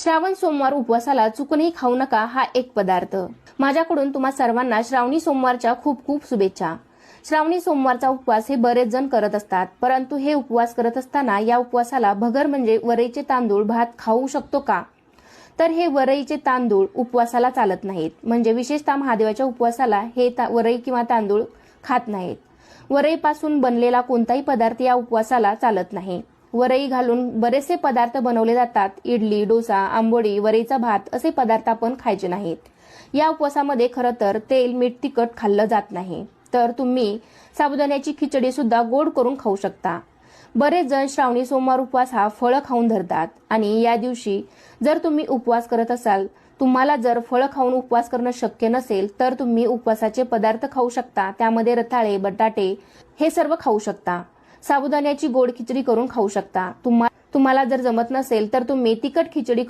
श्रावण सोमवार उपवासाला चुकूनही खाऊ नका हा एक पदार्थ। माझ्याकडून तुम्हा सर्वांना श्रावणी सोमवारच्या खूप खूप शुभेच्छा। श्रावणी सोमवारचा उपवास हे बरेच जण करत असतात, परंतु हे उपवास करत असताना या उपवासाला भगर म्हणजे वरईचे तांदूळ भात खाऊ शकतो का? तर हे वरईचे तांदूळ उपवासाला चालत नाहीत, म्हणजे विशेषतः महादेवाच्या उपवासाला हे वरई किंवा तांदूळ खात नाहीत। वरईपासून बनलेला कोणताही पदार्थ या उपवासाला चालत नाही। वरई घालून बरेचसे पदार्थ बनवले जातात, इडली, डोसा, आंबोळी, वरईचा भात असे पदार्थ आपण खायचे नाहीत। या उपवासामध्ये खरं तर तेल, मीठ, तिखट खाल्लं जात नाही। तर तुम्ही साबुदाण्याची खिचडी सुद्धा गोड करून खाऊ शकता। बरेच जण श्रावणी सोमवार उपवास हा फळं खाऊन धरतात आणि या दिवशी जर तुम्ही उपवास करत असाल, तुम्हाला जर फळं खाऊन उपवास करणं शक्य नसेल तर तुम्ही उपवासाचे पदार्थ खाऊ शकता। त्यामध्ये रताळे, बटाटे हे सर्व खाऊ शकता। साबुदाण्याची गोड खिचडी करून खाऊ शकता। तुम्हाला जर जमत नसेल तर तुम्ही तिखट खिचडी